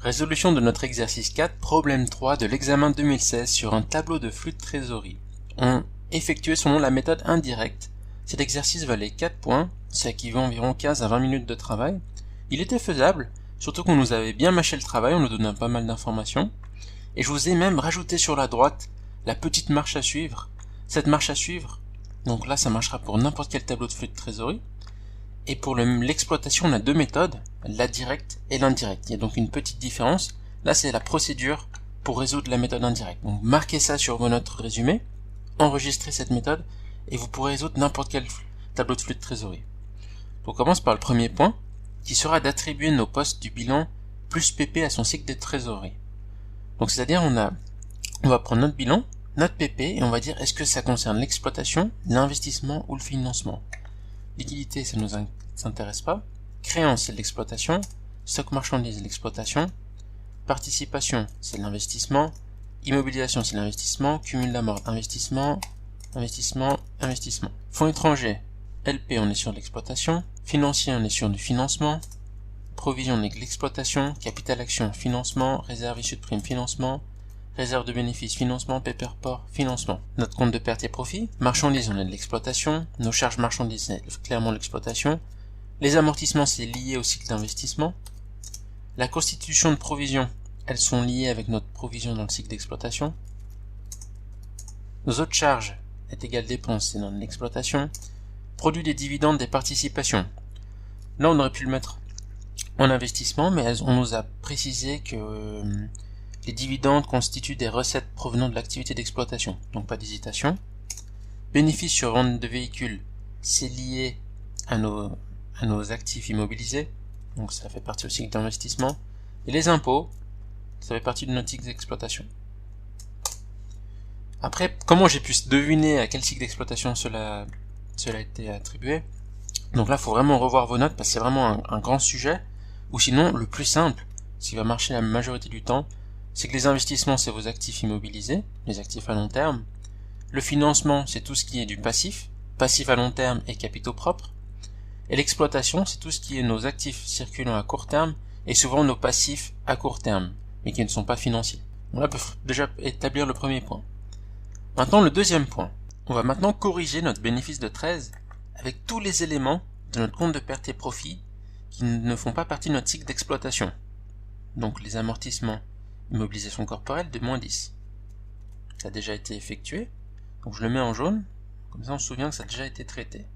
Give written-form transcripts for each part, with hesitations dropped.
Résolution de notre exercice 4, problème 3 de l'examen 2016 sur un tableau de flux de trésorerie. On effectué selon la méthode indirecte. Cet exercice valait 4 points, ça équivaut environ 15 à 20 minutes de travail. Il était faisable, surtout qu'on nous avait bien mâché le travail, on nous donnait pas mal d'informations. Et je vous ai même rajouté sur la droite la petite marche à suivre. Cette marche à suivre, donc là ça marchera pour n'importe quel tableau de flux de trésorerie. Et pour l'exploitation, on a deux méthodes, la directe et l'indirecte. Il y a donc une petite différence. Là, c'est la procédure pour résoudre la méthode indirecte. Donc, marquez ça sur vos notes résumées, enregistrez cette méthode, et vous pourrez résoudre n'importe quel tableau de flux de trésorerie. On commence par le premier point, qui sera d'attribuer nos postes du bilan plus PP à son cycle de trésorerie. Donc, c'est-à-dire, on va prendre notre bilan, notre PP, et on va dire est-ce que ça concerne l'exploitation, l'investissement ou le financement. Liquidité, ça nous intéresse pas. Créance, c'est l'exploitation. Stock marchandises, l'exploitation. Participation, c'est l'investissement. Immobilisation, c'est l'investissement. Cumul d'amort, investissement. Investissement, investissement. Fonds étrangers, LP, on est sur l'exploitation. Financier, on est sur du financement. Provision, on est de l'exploitation. Capital action, financement. Réserve issue de prime, financement. Réserve de bénéfices, financement, paperport, financement. Notre compte de perte et profit, marchandises, on a de l'exploitation. Nos charges marchandises, c'est clairement l'exploitation. Les amortissements, c'est lié au cycle d'investissement. La constitution de provisions, elles sont liées avec notre provision dans le cycle d'exploitation. Nos autres charges est égale dépenses, c'est dans l'exploitation. Produit des dividendes des participations. Là, on aurait pu le mettre en investissement, mais on nous a précisé que les dividendes constituent des recettes provenant de l'activité d'exploitation, donc pas d'hésitation. Bénéfices sur vente de véhicules, c'est lié à nos actifs immobilisés, donc ça fait partie aussi d'investissement. Et les impôts, ça fait partie de notre cycle d'exploitation. Après, comment j'ai pu deviner à quel cycle d'exploitation cela a été attribué? Donc là, il faut vraiment revoir vos notes, parce que c'est vraiment un grand sujet, ou sinon, le plus simple, ce qui va marcher la majorité du temps, c'est que les investissements, c'est vos actifs immobilisés, les actifs à long terme. Le financement, c'est tout ce qui est du passif à long terme et capitaux propres. Et l'exploitation, c'est tout ce qui est nos actifs circulant à court terme et souvent nos passifs à court terme, mais qui ne sont pas financiers. On va déjà établir le premier point. Maintenant, le deuxième point. On va maintenant corriger notre bénéfice de 13 avec tous les éléments de notre compte de perte et profit qui ne font pas partie de notre cycle d'exploitation. Donc les amortissements, immobilisation corporelle de moins 10. Ça a déjà été effectué, donc je le mets en jaune, comme ça on se souvient que ça a déjà été traité.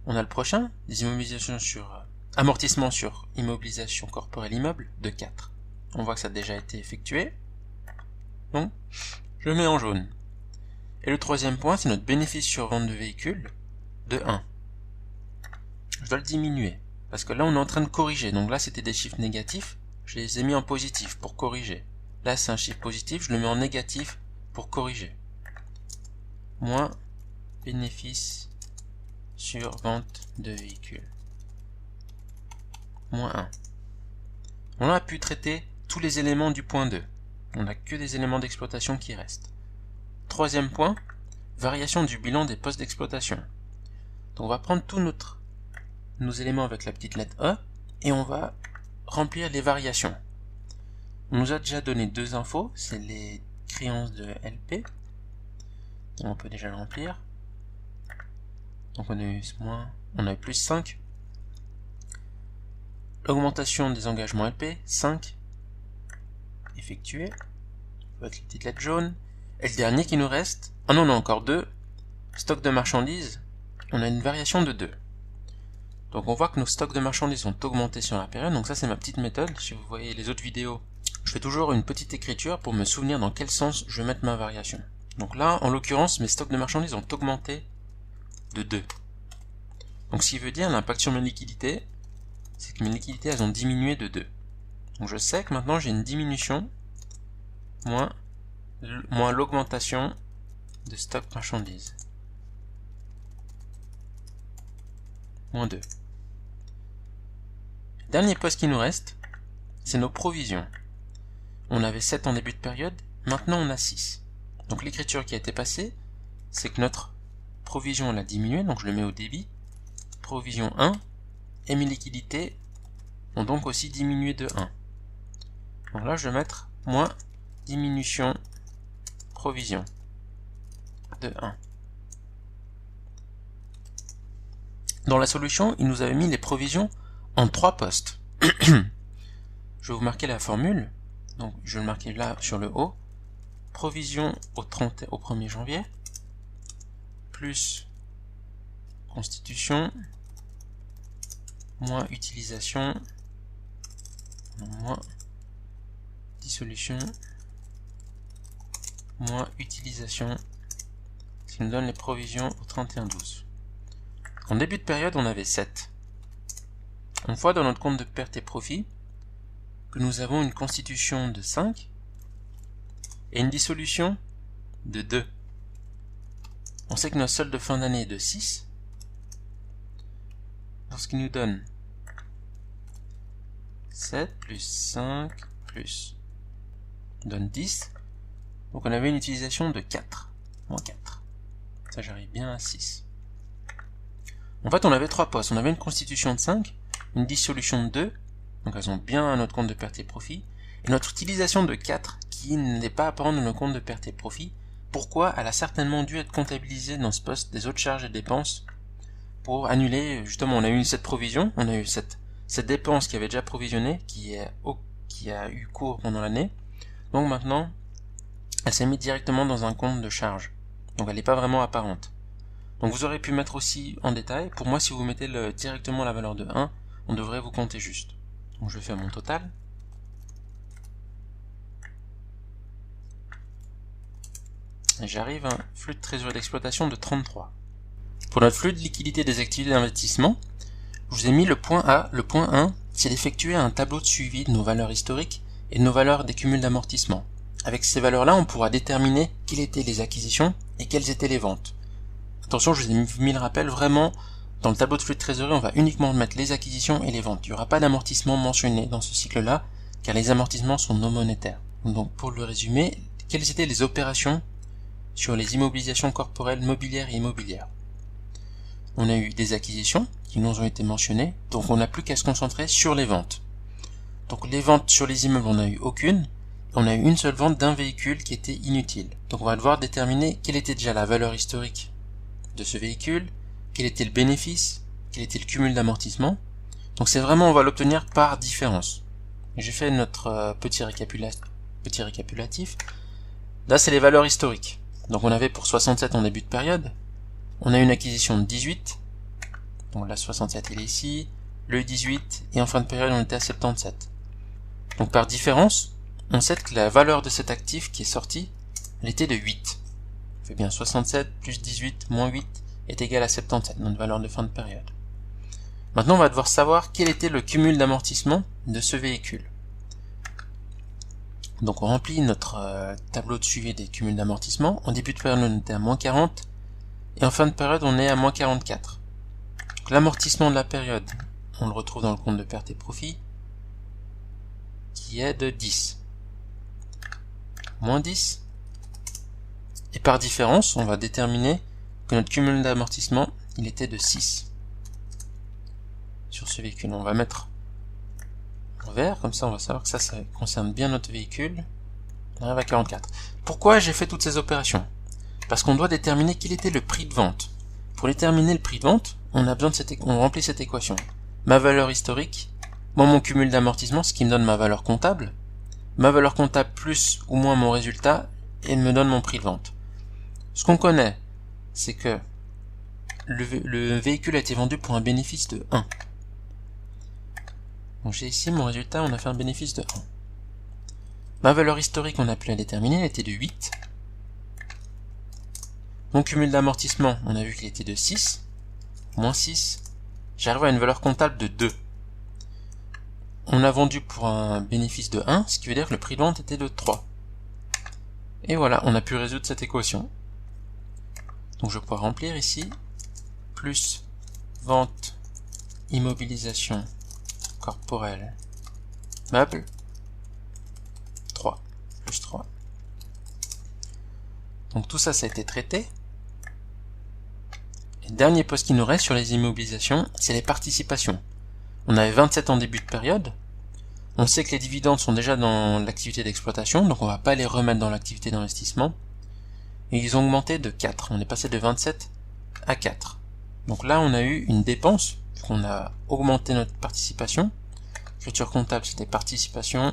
On a le prochain, des immobilisations amortissements sur immobilisation corporelle immeuble de 4. On voit que ça a déjà été effectué, donc je le mets en jaune. Et le troisième point, c'est notre bénéfice sur vente de véhicules de 1. Je dois le diminuer, parce que là on est en train de corriger, donc là c'était des chiffres négatifs, je les ai mis en positif pour corriger. Là c'est un chiffre positif, je le mets en négatif pour corriger. Moins bénéfice sur vente de véhicules. Moins 1. On a pu traiter tous les éléments du point 2. On n'a que des éléments d'exploitation qui restent. Troisième point, variation du bilan des postes d'exploitation. Donc on va prendre tous nos éléments avec la petite lettre E et on va remplir les variations. On nous a déjà donné deux infos, c'est les créances de LP. On peut déjà le remplir. Donc on a eu plus 5. L'augmentation des engagements LP, 5. Effectué. Avec les petites lettres jaunes. Et le dernier qui nous reste, on en a encore 2. Stock de marchandises, on a une variation de 2. Donc on voit que nos stocks de marchandises ont augmenté sur la période, donc ça c'est ma petite méthode. Si vous voyez les autres vidéos, je fais toujours une petite écriture pour me souvenir dans quel sens je vais mettre ma variation. Donc là, en l'occurrence, mes stocks de marchandises ont augmenté de 2. Donc ce qui veut dire l'impact sur mes liquidités, c'est que mes liquidités elles ont diminué de 2. Donc je sais que maintenant j'ai une diminution moins l'augmentation de stock marchandises. Moins 2. Dernier poste qui nous reste, c'est nos provisions. On avait 7 en début de période, maintenant on a 6. Donc l'écriture qui a été passée, c'est que notre provision elle a diminué, donc je le mets au débit. Provision 1, et mes liquidités ont donc aussi diminué de 1. Donc là, je vais mettre moins diminution provision de 1. Dans la solution, il nous avait mis les provisions en 3 postes. Je vais vous marquer la formule. Donc, je vais le marquer là sur le haut. Provision au 1er janvier, plus constitution, moins utilisation, moins dissolution, moins utilisation, ce qui nous donne les provisions au 31/12. En début de période, on avait 7. On voit dans notre compte de perte et profit que nous avons une constitution de 5 et une dissolution de 2. On sait que notre solde de fin d'année est de 6, ce qui nous donne 7 plus 5 plus donne 10. Donc on avait une utilisation de 4, moins 4. Ça, j'arrive bien à 6. En fait, on avait 3 postes. On avait une constitution de 5, une dissolution de 2, donc elles ont bien à notre compte de perte et profit, et notre utilisation de 4, qui n'est pas apparente dans le compte de perte et profit. Pourquoi? Elle a certainement dû être comptabilisée dans ce poste des autres charges et dépenses pour annuler, justement, on a eu cette provision, on a eu cette dépense qui avait déjà provisionné, qui a eu cours pendant l'année. Donc maintenant, elle s'est mise directement dans un compte de charge. Donc elle n'est pas vraiment apparente. Donc vous aurez pu mettre aussi en détail. Pour moi, si vous mettez directement la valeur de 1, on devrait vous compter juste. Donc je vais faire mon total. Et j'arrive à un flux de trésorerie d'exploitation de 33. Pour notre flux de liquidité des activités d'investissement, je vous ai mis le point A. Le point 1, c'est d'effectuer un tableau de suivi de nos valeurs historiques et de nos valeurs des cumuls d'amortissement. Avec ces valeurs-là, on pourra déterminer quelles étaient les acquisitions et quelles étaient les ventes. Attention, je vous ai mis le rappel, vraiment, dans le tableau de flux de trésorerie, on va uniquement mettre les acquisitions et les ventes. Il n'y aura pas d'amortissement mentionné dans ce cycle-là, car les amortissements sont non monétaires. Donc, pour le résumer, quelles étaient les opérations sur les immobilisations corporelles, mobilières et immobilières? On a eu des acquisitions qui nous ont été mentionnées, donc on n'a plus qu'à se concentrer sur les ventes. Donc les ventes sur les immeubles, on n'a eu aucune. On a eu une seule vente d'un véhicule qui était inutile. Donc on va devoir déterminer quelle était déjà la valeur historique de ce véhicule, quel était le bénéfice, quel était le cumul d'amortissement. Donc c'est vraiment, on va l'obtenir par différence. J'ai fait notre petit récapitulatif. Là c'est les valeurs historiques. Donc on avait pour 67 en début de période, on a une acquisition de 18, donc là 67 il est ici, le 18, et en fin de période on était à 77. Donc par différence, on sait que la valeur de cet actif qui est sorti, elle était de 8. On fait bien 67 plus 18 moins 8 est égal à 77, notre valeur de fin de période. Maintenant on va devoir savoir quel était le cumul d'amortissement de ce véhicule. Donc on remplit notre tableau de suivi des cumuls d'amortissement. En début de période on était à moins 40, et en fin de période on est à moins 44. L'amortissement de la période, on le retrouve dans le compte de perte et profit, qui est de 10. Moins 10. Et par différence, on va déterminer que notre cumul d'amortissement, il était de 6. Sur ce véhicule, on va mettre en vert, comme ça on va savoir que ça concerne bien notre véhicule. On arrive à 44. Pourquoi j'ai fait toutes ces opérations? Parce qu'on doit déterminer quel était le prix de vente. Pour déterminer le prix de vente, on a besoin de on remplit cette équation. Ma valeur historique, mon cumul d'amortissement, ce qui me donne ma valeur comptable. Ma valeur comptable plus ou moins mon résultat, et me donne mon prix de vente. Ce qu'on connaît, c'est que le véhicule a été vendu pour un bénéfice de 1. Donc j'ai ici mon résultat, on a fait un bénéfice de 1. Ma valeur historique, on a pu la déterminer, elle était de 8. Mon cumul d'amortissement, on a vu qu'il était de 6. Moins 6. J'arrive à une valeur comptable de 2. On a vendu pour un bénéfice de 1, ce qui veut dire que le prix de vente était de 3. Et voilà, on a pu résoudre cette équation. Donc je vais pouvoir remplir ici, plus vente, immobilisation, corporelle, meuble, 3, plus 3. Donc tout ça, ça a été traité. Et le dernier poste qui nous reste sur les immobilisations, c'est les participations. On avait 27 en début de période. On sait que les dividendes sont déjà dans l'activité d'exploitation, donc on va pas les remettre dans l'activité d'investissement. Et ils ont augmenté de 4. On est passé de 27 à 4. Donc là, on a eu une dépense, qu'on a augmenté notre participation. Écriture comptable, c'était participation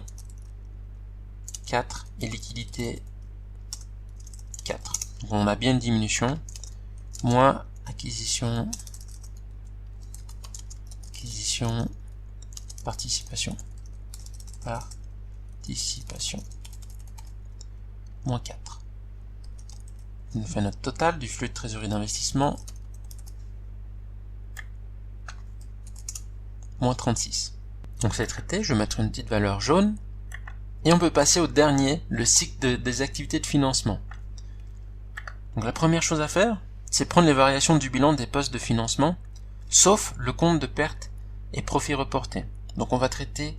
4 et liquidité 4. Donc on a bien une diminution. Moins acquisition, participation. Moins 4. Ça nous fait notre total du flux de trésorerie d'investissement. Moins 36. Donc c'est traité, je vais mettre une petite valeur jaune. Et on peut passer au dernier, le cycle des activités de financement. Donc la première chose à faire, c'est prendre les variations du bilan des postes de financement, sauf le compte de perte et profit reporté. Donc on va traiter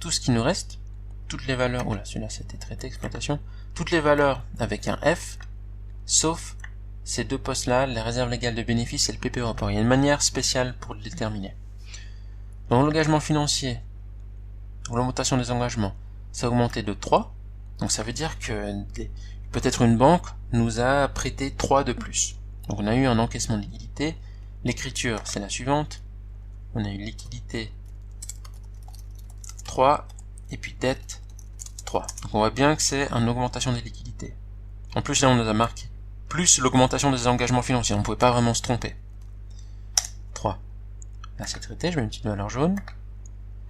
tout ce qui nous reste, toutes les valeurs, oula celui-là c'était traité exploitation, toutes les valeurs avec un F, sauf ces deux postes-là, les réserves légales de bénéfices et le PP report. Il y a une manière spéciale pour le déterminer. Dans l'engagement financier, l'augmentation des engagements, ça a augmenté de 3, donc ça veut dire que peut-être une banque nous a prêté 3 de plus. Donc on a eu un encaissement de liquidité. L'écriture, c'est la suivante. On a eu liquidité 3, et puis dette 3. Donc on voit bien que c'est une augmentation des liquidités. En plus là on nous a marqué plus l'augmentation des engagements financiers, on ne pouvait pas vraiment se tromper. 3. Là c'est traité, je mets une petite valeur jaune.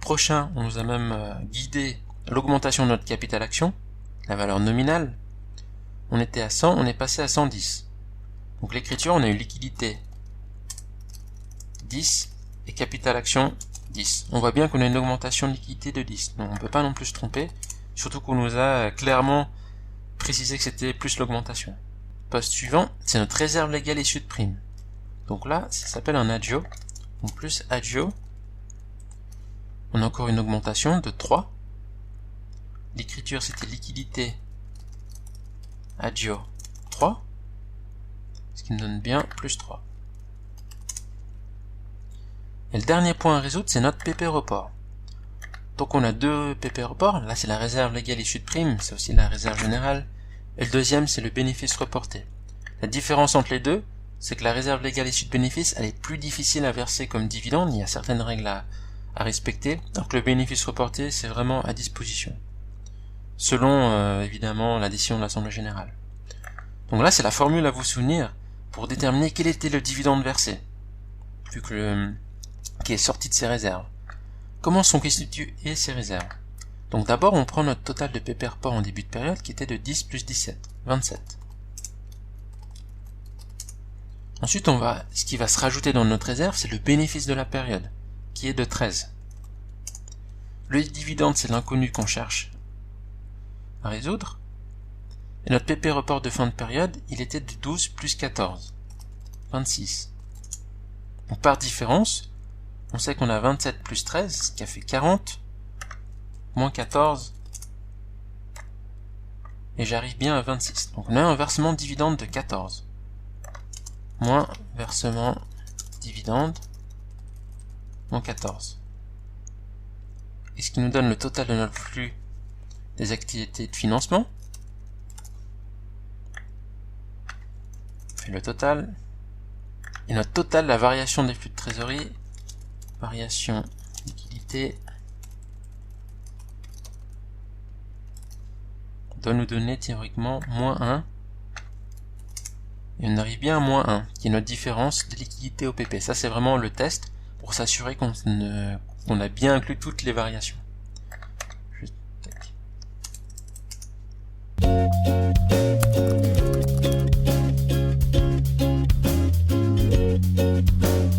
Prochain, on nous a même guidé l'augmentation de notre capital action, la valeur nominale. On était à 100, on est passé à 110. Donc l'écriture, on a eu liquidité 10 et capital action 10. On voit bien qu'on a une augmentation de liquidité de 10. Donc on ne peut pas non plus se tromper, surtout qu'on nous a clairement précisé que c'était plus l'augmentation. Poste suivant, c'est notre réserve légale issue de prime. Donc là, ça s'appelle un agio. Donc plus agio, on a encore une augmentation de 3. L'écriture, c'était liquidité agio 3. Ce qui nous donne bien plus 3. Et le dernier point à résoudre, c'est notre PP report. Donc on a deux PP reports. Là, c'est la réserve légale issue de prime, c'est aussi la réserve générale. Et le deuxième, c'est le bénéfice reporté. La différence entre les deux, c'est que la réserve légale issue de bénéfice, elle est plus difficile à verser comme dividende. Il y a certaines règles à respecter. Donc le bénéfice reporté, c'est vraiment à disposition. Selon, évidemment, la décision de l'Assemblée générale. Donc là, c'est la formule à vous souvenir pour déterminer quel était le dividende versé, vu que qui est sorti de ses réserves. Comment sont constituées ces réserves? Donc d'abord, on prend notre total de PP report en début de période qui était de 10 plus 17, 27. Ensuite, ce qui va se rajouter dans notre réserve, c'est le bénéfice de la période, qui est de 13. Le dividende, c'est l'inconnu qu'on cherche à résoudre. Et notre PP report de fin de période, il était de 12 plus 14, 26. Donc par différence, on sait qu'on a 27 plus 13, ce qui a fait 40, moins 14, et j'arrive bien à 26. Donc on a un versement dividende de 14, moins versement dividende, moins 14. Et ce qui nous donne le total de notre flux des activités de financement. On fait le total. Et notre total, la variation des flux de trésorerie, variation liquidité, doit nous donner théoriquement moins 1. Et on arrive bien à moins 1, qui est notre différence de liquidité au PP. Ça, c'est vraiment le test pour s'assurer qu'on a bien inclus toutes les variations.